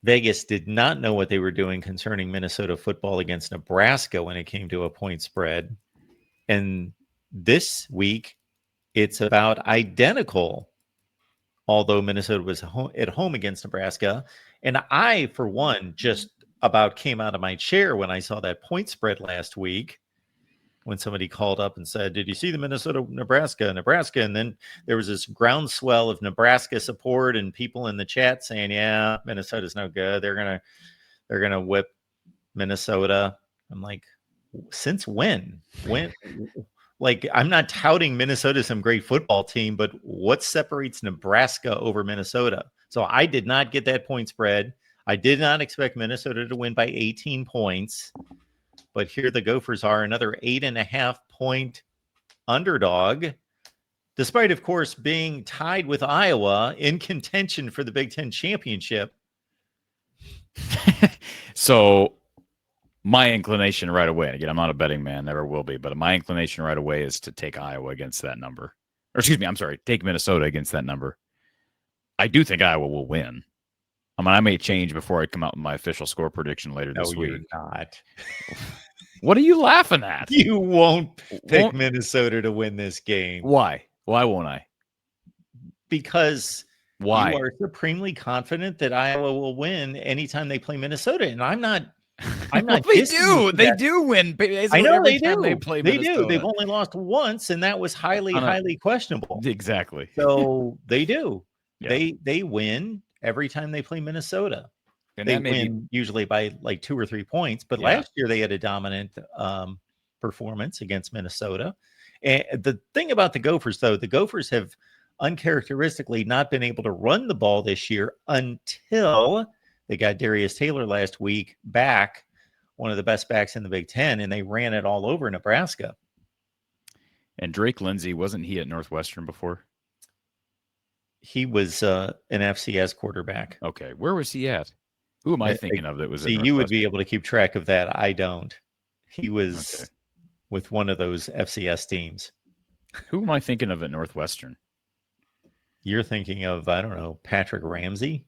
Vegas did not know what they were doing concerning Minnesota football against Nebraska when it came to a point spread. And this week, it's about identical, although Minnesota was at home against Nebraska. And I, for one, just about came out of my chair when I saw that point spread last week, when somebody called up and said, "Did you see the Nebraska?" And then there was this groundswell of Nebraska support and people in the chat saying, "Yeah, Minnesota's no good. They're gonna whip Minnesota." I'm like, since when? Like, I'm not touting Minnesota some great football team, but what separates Nebraska over Minnesota? So I did not get that point spread. I did not expect Minnesota to win by 18 points. But here the Gophers are, another 8.5 point underdog, despite, of course, being tied with Iowa in contention for the Big Ten championship. So my inclination right away, again, I'm not a betting man, never will be, but my inclination right away is to take Iowa against that number. Or excuse me, I'm sorry, take Minnesota against that number. I do think Iowa will win. I mean, I may change before I come out with my official score prediction later this week. You're not. What are you laughing at? You won't pick Minnesota to win this game. Why? Why won't I? Because why? You are supremely confident that Iowa will win anytime they play Minnesota, and I'm not. Well, they do. They do win. I know they do. They play they Minnesota. do. They've only lost once, and that was highly questionable. Exactly. So they do. Yeah. They win every time they play Minnesota. And they win usually by like 2 or 3 points. But last year they had a dominant performance against Minnesota. And the thing about the Gophers, though, the Gophers have uncharacteristically not been able to run the ball this year until they got Darius Taylor last week back, one of the best backs in the Big Ten, and they ran it all over Nebraska. And Drake Lindsey, wasn't he at Northwestern before? He was an FCS quarterback. Okay. Where was he at? Who am I thinking of that was at Northwestern? You would be able to keep track of that. I don't. He was with one of those FCS teams. Who am I thinking of at Northwestern? You're thinking of, I don't know, Patrick Ramsey?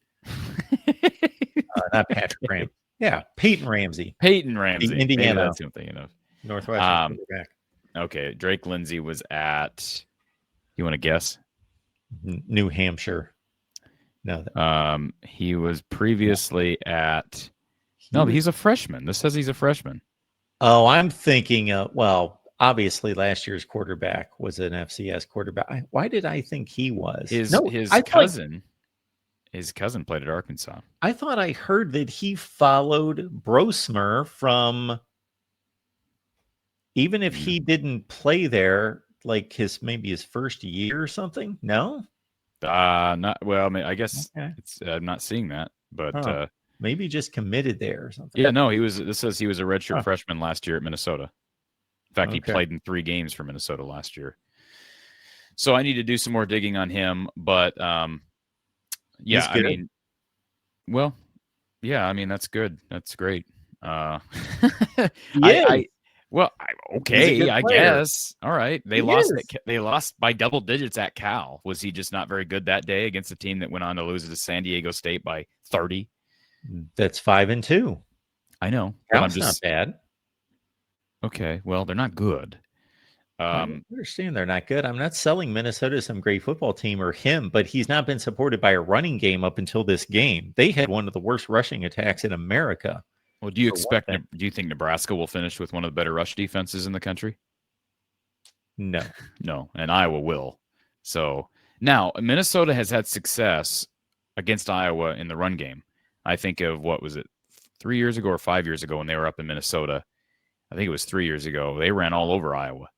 Not Patrick Ramsey. Yeah, Peyton Ramsey. Indiana. That's who I'm thinking of. Northwestern quarterback. Okay, Drake Lindsey was at, you want to guess? New Hampshire. No. He was previously at, no, he's a freshman. This says he's a freshman. Oh, I'm thinking, obviously last year's quarterback was an FCS quarterback. Why did I think he was? His cousin played at Arkansas. I thought I heard that he followed Brosmer from, even if he didn't play there, like maybe his first year or something. No, not well. I mean, I guess it's. I'm not seeing that, but maybe just committed there or something. Yeah, no, he was. This says he was a redshirt freshman last year at Minnesota. In fact, he played in 3 games for Minnesota last year. So I need to do some more digging on him, but yeah, I mean, well, yeah, I mean that's good. That's great. Okay, I guess. All right, they lost by double digits at Cal. Was he just not very good that day against a team that went on to lose to San Diego State by 30? That's 5-2. I know. Cal's not bad. Okay, well, they're not good. I understand they're not good. I'm not selling Minnesota some great football team or him, but he's not been supported by a running game up until this game. They had one of the worst rushing attacks in America. Well, do you think Nebraska will finish with one of the better rush defenses in the country? No, and Iowa will. So now Minnesota has had success against Iowa in the run game. I think of, what was it, 3 years ago or 5 years ago when they were up in Minnesota? I think it was 3 years ago. They ran all over Iowa.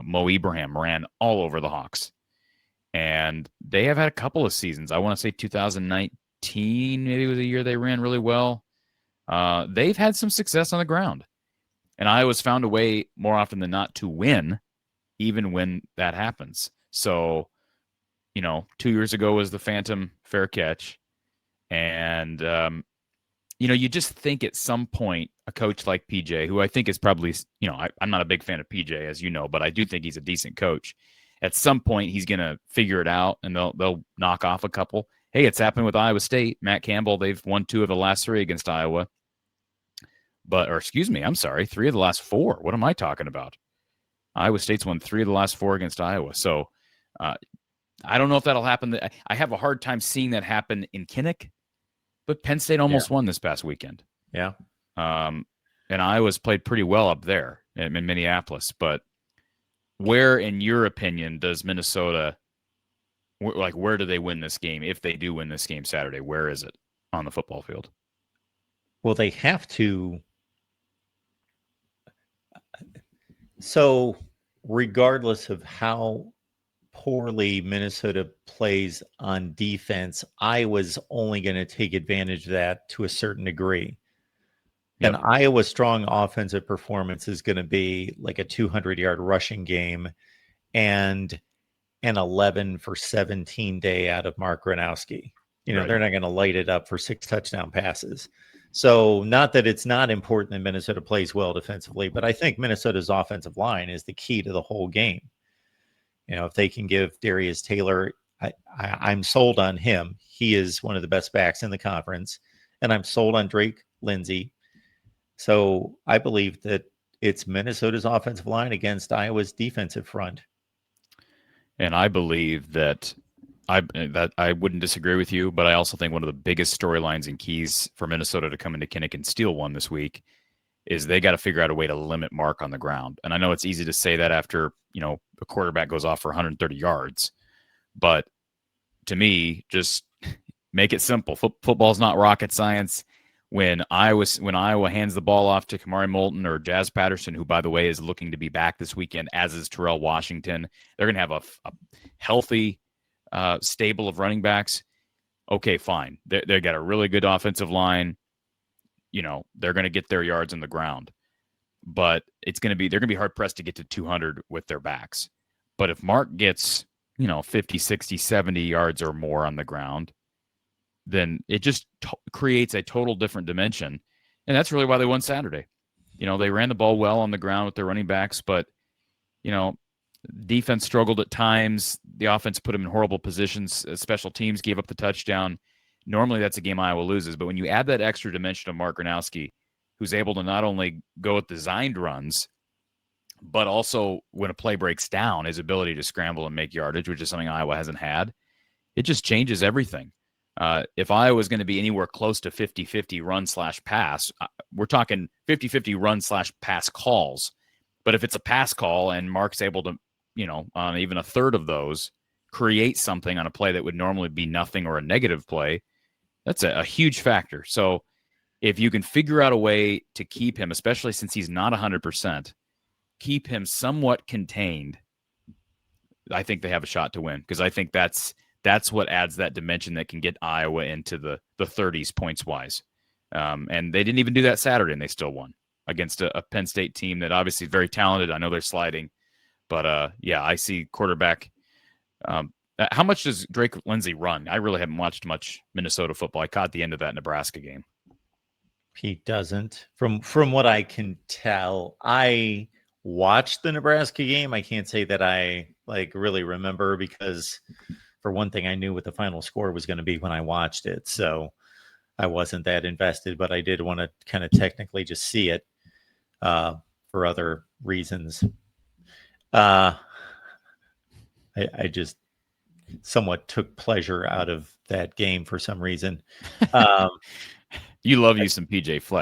Mo Ibrahim ran all over the Hawks. And they have had a couple of seasons. I want to say 2019 maybe was a year they ran really well. They've had some success on the ground. And Iowa's found a way more often than not to win, even when that happens. So, 2 years ago was the Phantom fair catch. And, you just think at some point a coach like PJ, who I think is probably, I'm not a big fan of PJ, as you know, but I do think he's a decent coach. At some point, he's going to figure it out, and they'll knock off a couple. Hey, it's happened with Iowa State. Matt Campbell, they've won 2 of the last 3 against Iowa. Or excuse me, I'm sorry, 3 of the last 4. What am I talking about? Iowa State's won 3 of the last 4 against Iowa. So I don't know if that'll happen. I have a hard time seeing that happen in Kinnick, but Penn State almost won this past weekend. Yeah. And Iowa's played pretty well up there in Minneapolis. But where, in your opinion, does Minnesota, where do they win this game? If they do win this game Saturday, where is it on the football field? Well, they have to. So, regardless of how poorly Minnesota plays on defense, Iowa's only going to take advantage of that to a certain degree. Yep. An Iowa strong offensive performance is going to be like a 200-yard rushing game and an 11 for 17 day out of Mark Gronowski. Right. They're not going to light it up for 6 touchdown passes. So, not that it's not important that Minnesota plays well defensively, but I think Minnesota's offensive line is the key to the whole game. If they can give Darius Taylor, I'm sold on him. He is one of the best backs in the conference, and I'm sold on Drake Lindsey. So I believe that it's Minnesota's offensive line against Iowa's defensive front. And I believe that I wouldn't disagree with you, but I also think one of the biggest storylines and keys for Minnesota to come into Kinnick and steal one this week is they got to figure out a way to limit Mark on the ground. And I know it's easy to say that after, a quarterback goes off for 130 yards, but to me, just make it simple. Football's not rocket science. When Iowa hands the ball off to Kamari Moulton or Jazz Patterson, who, by the way, is looking to be back this weekend, as is Terrell Washington, they're going to have a healthy stable of running backs. Okay, fine. They got a really good offensive line. They're going to get their yards on the ground, but they're going to be hard pressed to get to 200 with their backs. But if Mark gets 50, 60, 70 yards or more on the ground, then it just creates a total different dimension. And that's really why they won Saturday. They ran the ball well on the ground with their running backs, but, defense struggled at times. The offense put them in horrible positions. Special teams gave up the touchdown. Normally that's a game Iowa loses, but when you add that extra dimension of Mark Gronowski, who's able to not only go with designed runs, but also when a play breaks down, his ability to scramble and make yardage, which is something Iowa hasn't had, it just changes everything. If Iowa is going to be anywhere close to 50-50 run/pass, we're talking 50-50 run/pass calls. But if it's a pass call and Mark's able to, on even a third of those, create something on a play that would normally be nothing or a negative play, that's a huge factor. So if you can figure out a way to keep him, especially since he's not 100%, keep him somewhat contained, I think they have a shot to win, because I think that's what adds that dimension that can get Iowa into the 30s points-wise. And they didn't even do that Saturday, and they still won against a Penn State team that obviously is very talented. I know they're sliding. But, I see quarterback. How much does Drake Lindsey run? I really haven't watched much Minnesota football. I caught the end of that Nebraska game. He doesn't. From what I can tell, I watched the Nebraska game. I can't say that I really remember, because for one thing, I knew what the final score was going to be when I watched it. So I wasn't that invested, but I did want to kind of technically just see it for other reasons. I just somewhat took pleasure out of that game for some reason. You love you some PJ Fleck.